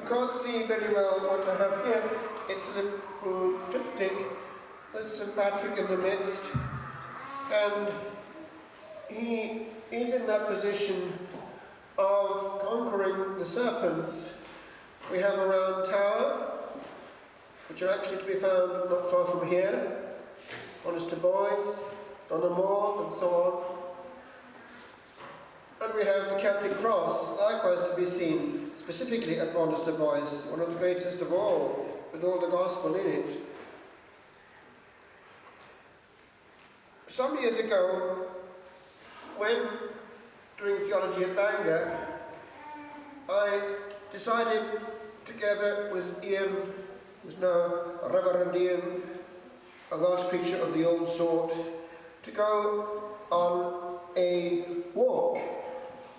can't see very well what I have here. It's a little triptych with St. Patrick in the midst, and he is in that position of conquering the serpents. We have a round tower, which are actually to be found not far from here, Honest to Boys, Donnermore, and so on. And we have the Celtic cross, likewise to be seen specifically at Honest to Boys, one of the greatest of all, with all the gospel in it. Some years ago, when doing theology at Bangor, I decided, together with Ian, who's now Reverend Ian, a Welsh preacher of the old sort, to go on a walk,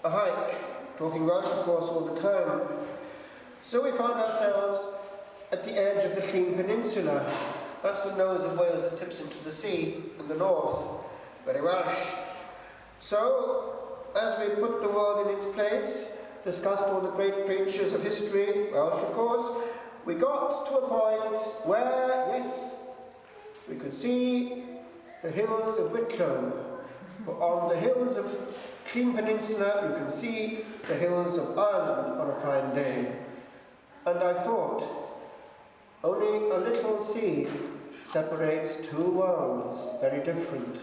a hike, talking Welsh of course all the time. So we found ourselves at the edge of the Llŷn Peninsula. That's the nose of Wales that tips into the sea in the north, very Welsh. So, as we put the world in its place, discussed all the great preachers of history, Welsh of course, we got to a point where, yes, we could see the hills of Wicklow. On the hills of Llŷn Peninsula, you can see the hills of Ireland on a fine day. And I thought, only a little sea separates two worlds, very different.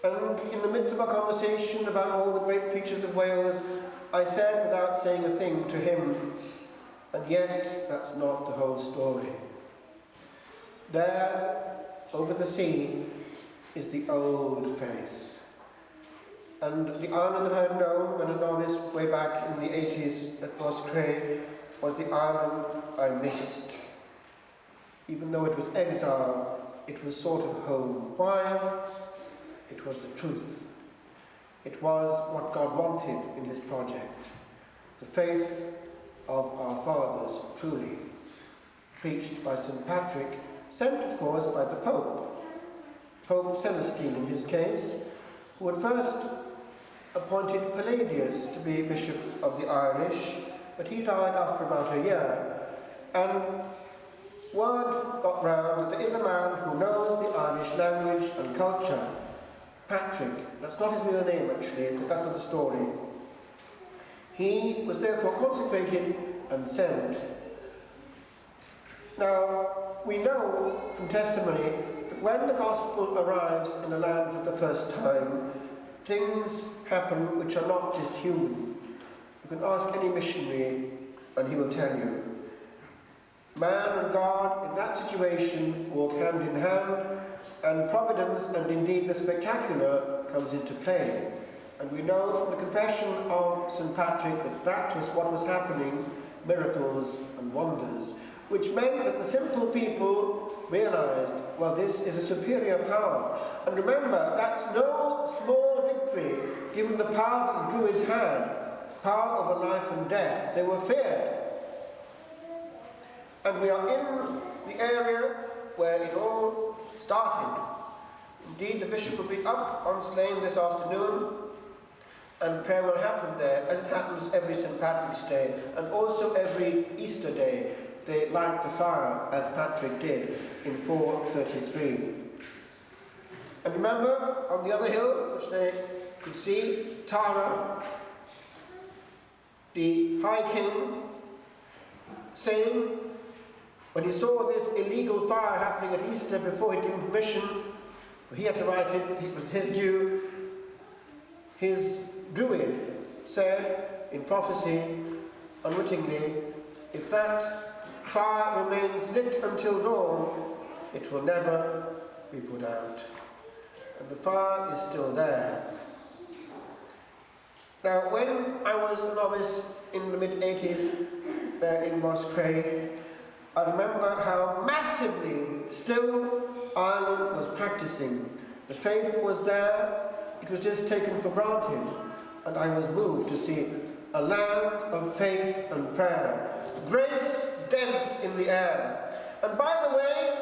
And in the midst of our conversation about all the great preachers of Wales, I said, without saying a thing, to him, and yet that's not the whole story. There, over the sea, is the old faith. And the Ireland that I had known when a novice way back in the 80s at Roscrea was the Ireland I missed. Even though it was exile, it was sort of home. Why? It was the truth. It was what God wanted in his project. The faith of our fathers, truly. Preached by St. Patrick, sent of course by the Pope. Pope Celestine in his case, who had first appointed Palladius to be Bishop of the Irish, but he died after about a year. And word got round that there is a man who knows the Irish language and culture. Patrick, that's not his real name actually, but that's not the story. He was therefore consecrated and sent. Now, we know from testimony that when the gospel arrives in a land for the first time, things happen which are not just human. You can ask any missionary and he will tell you. Man and God in that situation walk hand in hand, and providence and indeed the spectacular comes into play. And we know from the confession of St. Patrick that that was what was happening, miracles and wonders, which meant that the simple people realized, well, this is a superior power. And remember, that's no small victory, given the power that the Druids had, power over life and death. They were feared. And we are in the area where it all started. Indeed, the bishop will be up on Slane this afternoon, and prayer will happen there, as it happens every St. Patrick's Day, and also every Easter Day. They light the fire, as Patrick did in 433. And remember, on the other hill, which they could see, Tara, the High King, saying, when he saw this illegal fire happening at Easter before he'd given permission, he had to write it, it was his due, his druid said in prophecy, unwittingly, if that fire remains lit until dawn, it will never be put out. And the fire is still there. Now, when I was a novice in the mid-80s there in Roscrea, I remember how massively still Ireland was practicing. The faith was there, it was just taken for granted, and I was moved to see a land of faith and prayer. Grace dense in the air. And by the way,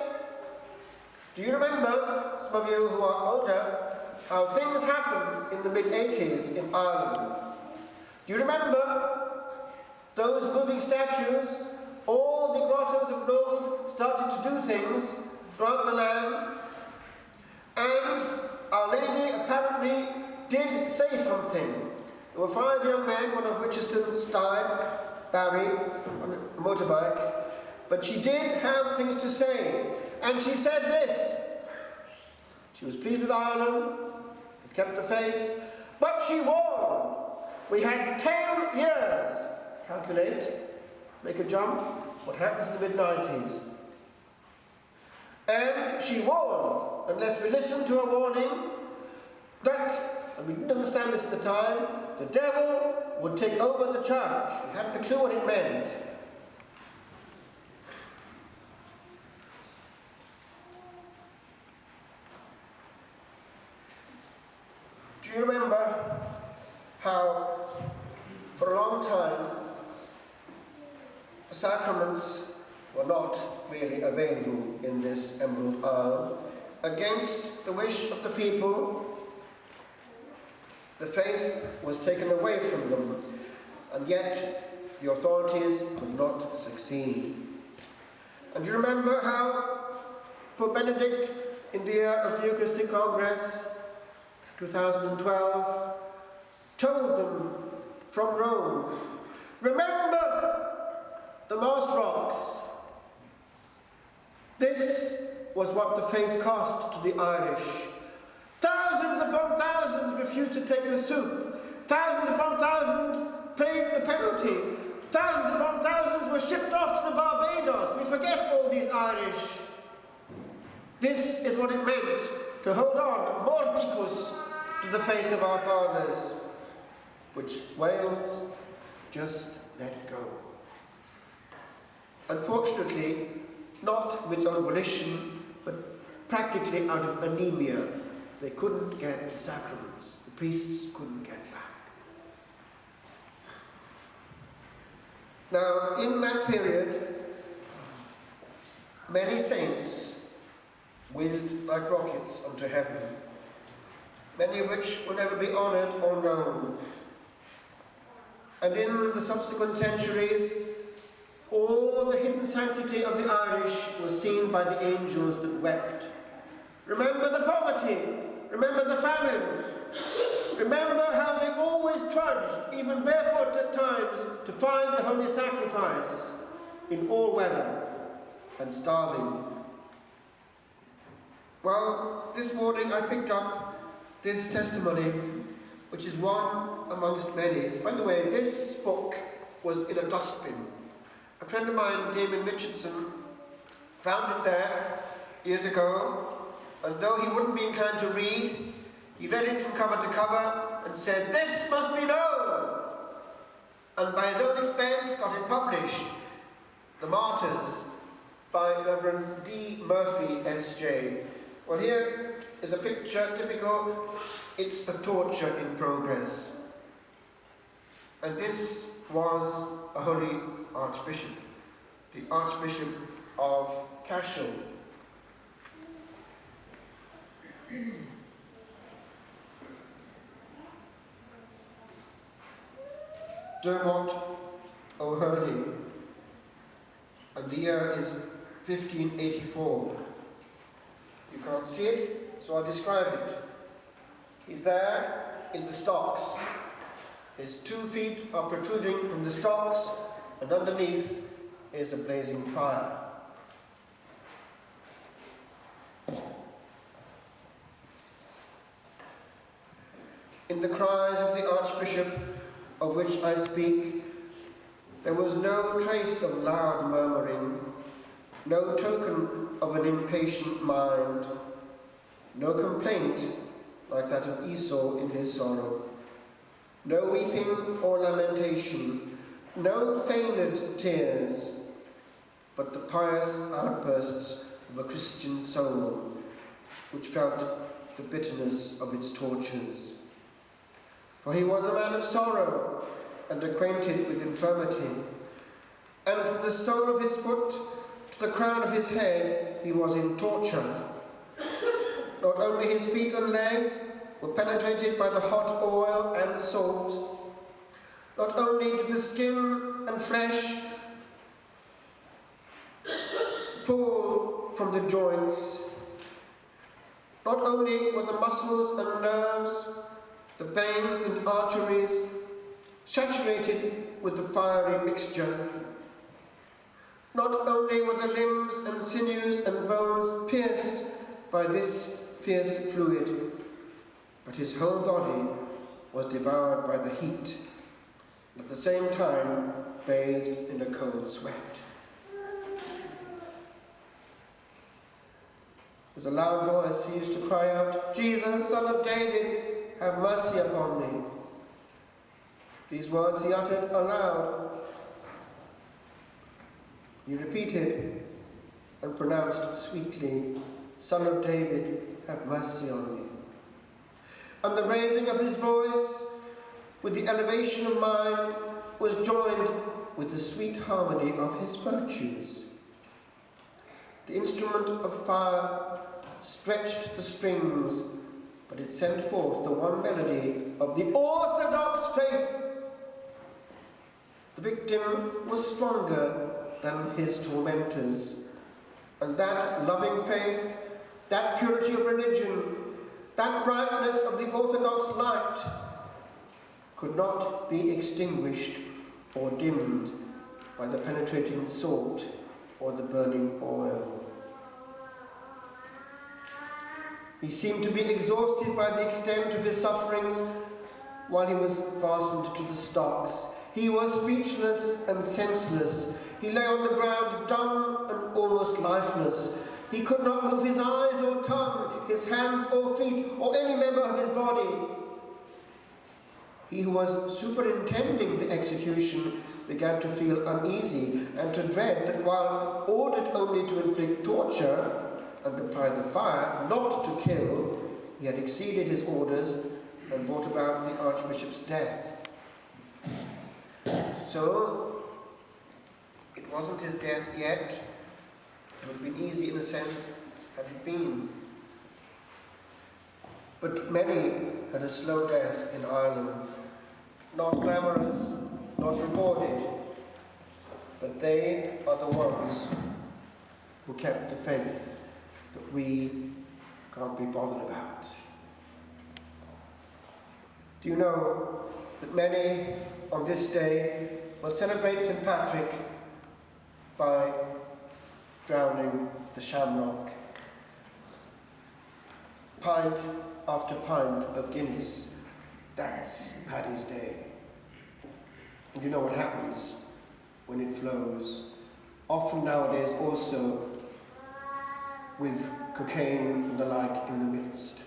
do you remember, some of you who are older, how things happened in the mid-80s in Ireland? Do you remember those moving statues, all the grottos of Lourdes started to do things throughout the land, and Our Lady apparently did say something. There were 5 young men, one of which is still died, Barry, on a motorbike, but she did have things to say, and she said this. She was pleased with Ireland, kept the faith, but she warned. We had 10 years. Calculate, make a jump, what happens in the mid-90s. And she warned, unless we listened to her warning, that, and we didn't understand this at the time, the devil would take over the church. We hadn't a clue what it meant. Do you remember how, for a long time, the sacraments were not really available in this Emerald Isle? Against the wish of the people, the faith was taken away from them, and yet the authorities could not succeed. And do you remember how Pope Benedict, in the year of the Eucharistic Congress, 2012, told them from Rome, remember the Mass rocks. This was what the faith cost to the Irish. Thousands upon thousands refused to take the soup. Thousands upon thousands paid the penalty. Thousands upon thousands were shipped off to the Barbados. We forget all these Irish. This is what it meant to hold on, morticus, to the faith of our fathers, which Wales just let go. Unfortunately, not of its own volition, but practically out of anemia. They couldn't get the sacraments. The priests couldn't get back. Now, in that period, many saints whizzed like rockets unto heaven, many of which will never be honoured or known. And in the subsequent centuries, all the hidden sanctity of the Irish was seen by the angels that wept. Remember the poverty, remember the famine, remember how they always trudged, even barefoot at times, to find the holy sacrifice in all weather and starving. Well, this morning I picked up this testimony, which is one amongst many. By the way, this book was in a dustbin. A friend of mine, Damon Richardson, found it there years ago, and though he wouldn't be inclined to read, he read it from cover to cover and said, "This must be known!" And by his own expense got it published, The Martyrs, by Reverend D. Murphy, S.J. Well, here is a picture, typical, it's a torture in progress. And this was a holy archbishop, the Archbishop of Cashel. Dermot O'Herney, and the year is 1584. You can't see it, so I'll describe it. He's there in the stocks. His 2 feet are protruding from the stocks, and underneath is a blazing fire. In the cries of the Archbishop of which I speak, there was no trace of loud murmuring, no token of an impatient mind, no complaint like that of Esau in his sorrow, no weeping or lamentation, no feigned tears, but the pious outbursts of a Christian soul, which felt the bitterness of its tortures. For he was a man of sorrow and acquainted with infirmity, and from the sole of his foot to the crown of his head he was in torture. Not only his feet and legs were penetrated by the hot oil and salt, Not only did the skin and flesh fall from the joints, not only were the muscles and nerves, the veins and arteries saturated with the fiery mixture, not only were the limbs and sinews and bones pierced by this fierce fluid, but his whole body was devoured by the heat, and at the same time bathed in a cold sweat. With a loud voice he used to cry out, "Jesus, Son of David, have mercy upon me." These words he uttered aloud. He repeated and pronounced sweetly, "Son of David, have mercy on me." And the raising of his voice with the elevation of mind was joined with the sweet harmony of his virtues. The instrument of fire stretched the strings, but it sent forth the one melody of the Orthodox faith. The victim was stronger than his tormentors, and that loving faith, that purity of religion, that brightness of the Orthodox light could not be extinguished or dimmed by the penetrating salt or the burning oil. He seemed to be exhausted by the extent of his sufferings while he was fastened to the stocks. He was speechless and senseless. He lay on the ground, dumb and almost lifeless. He could not move his eyes or tongue, his hands or feet, or any member of his body. He who was superintending the execution began to feel uneasy and to dread that while ordered only to inflict torture and apply the fire, not to kill, he had exceeded his orders and brought about the Archbishop's death. So, it wasn't his death yet. It would have been easy in a sense had it been. But many had a slow death in Ireland, not glamorous, not recorded, but they are the ones who kept the faith that we can't be bothered about. Do you know that many on this day will celebrate St. Patrick by drowning the shamrock? Pint after pint of Guinness, that's Paddy's Day. And you know what happens when it flows? Often nowadays also with cocaine and the like in the midst.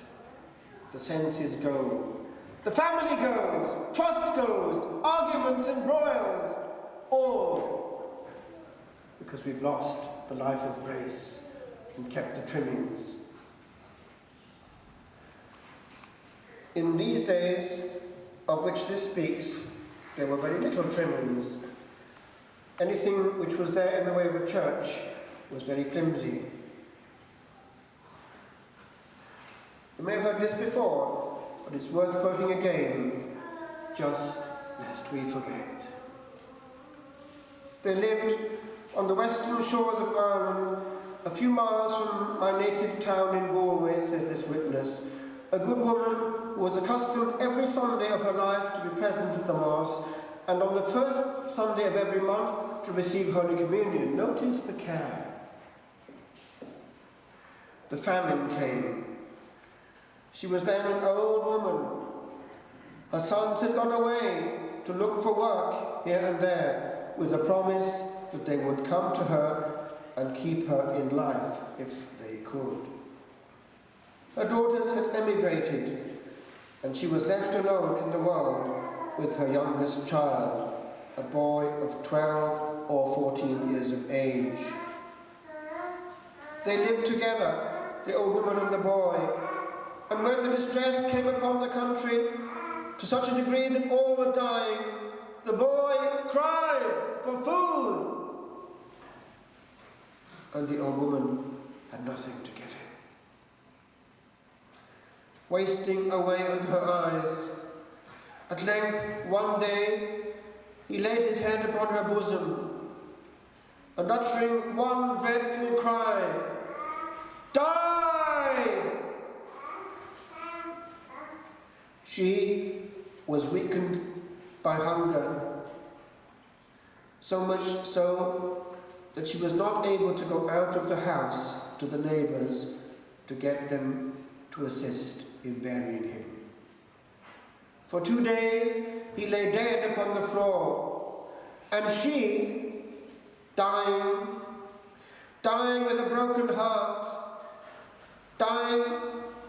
The senses go, the family goes, trust goes, arguments and broils, all because we've lost the life of grace and kept the trimmings. In these days of which this speaks, there were very little trimmings. Anything which was there in the way of a church was very flimsy. You may have heard this before, but it's worth quoting again, just lest we forget. There lived on the western shores of Ireland, a few miles from my native town in Galway, says this witness, a good woman who was accustomed every Sunday of her life to be present at the Mass, and on the first Sunday of every month to receive Holy Communion. Notice the care. The famine came. She was then an old woman. Her sons had gone away to look for work here and there, with the promise that they would come to her and keep her in life if they could. Her daughters had emigrated, and she was left alone in the world with her youngest child, a boy of 12 or 14 years of age. They lived together, the old woman and the boy, and when the distress came upon the country to such a degree that all were dying, the boy cried for food, and the old woman had nothing to give him. Wasting away on her eyes, at length one day he laid his hand upon her bosom, and uttering one dreadful cry, died! She was weakened by hunger, so much so that she was not able to go out of the house to the neighbours to get them to assist in burying him. For 2 days he lay dead upon the floor, and she, dying with a broken heart, dying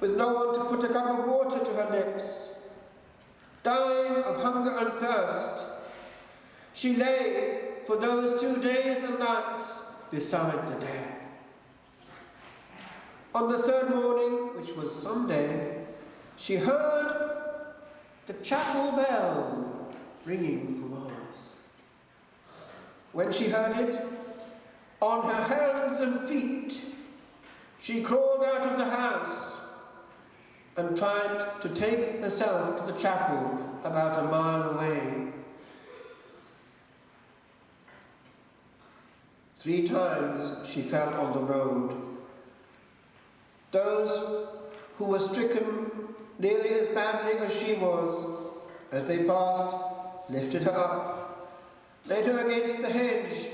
with no one to put a cup of water to her lips, dying of hunger and thirst, she lay for those 2 days and nights beside the dead. On the third morning, which was Sunday, she heard the chapel bell ringing for Mass. When she heard it, on her hands and feet, she crawled out of the house and tried to take herself to the chapel about a mile away. 3 times she fell on the road. Those who were stricken nearly as badly as she was, as they passed, lifted her up, laid her against the hedge,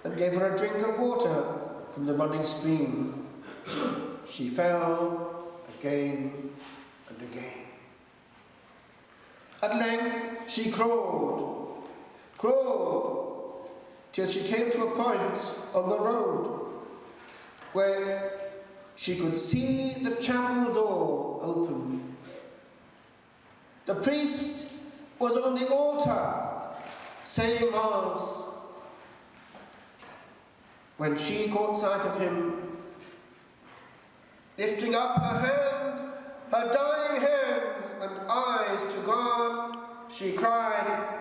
and gave her a drink of water from the running stream. She fell again and again. At length she crawled, till she came to a point on the road where she could see the chapel door open. The priest was on the altar saying Mass. When she caught sight of him, lifting up her dying hands and eyes to God, she cried,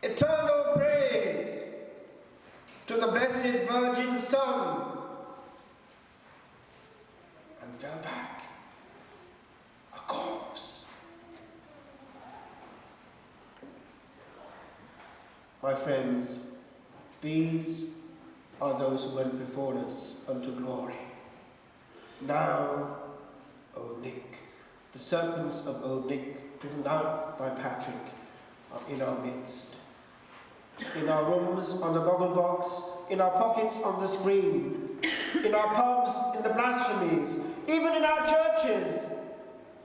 "Eternal praise to the Blessed Virgin Son," and fell back, a corpse. My friends, these are those who went before us unto glory. Now, Old Nick, the serpents of Old Nick, driven out by Patrick, are in our midst. In our rooms, on the goggle box, in our pockets, on the screen, in our pubs, in the blasphemies, even in our churches,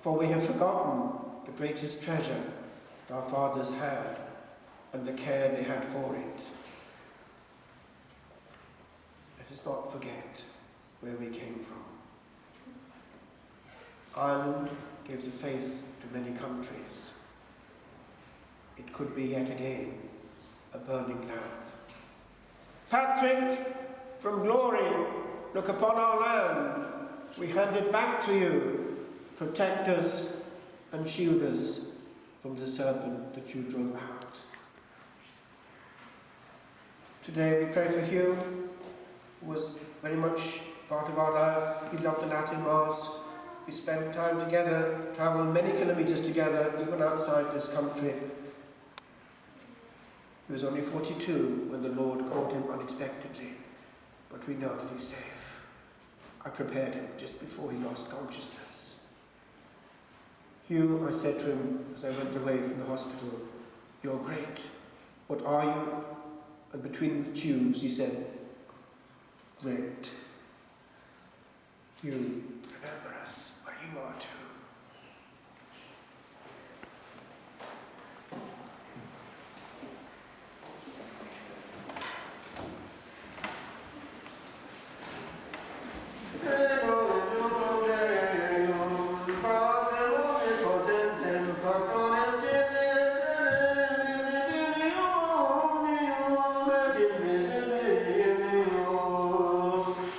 for we have forgotten the greatest treasure that our fathers had and the care they had for it. Let us not forget where we came from. Ireland gave the faith to many countries. It could be yet again a burning lamp. Patrick, from glory, look upon our land. We hand it back to you. Protect us and shield us from the serpent that you drove out. Today we pray for Hugh, who was very much part of our life. He loved the Latin Mass. We spent time together, travelled many kilometres together, even outside this country. He was only 42 when the Lord called him unexpectedly, but we know that he's safe. I prepared him just before he lost consciousness. Hugh, I said to him as I went away from the hospital, "You're great. What are you?" And between the tubes he said, "Great." Hugh, remember us where you are too. Father,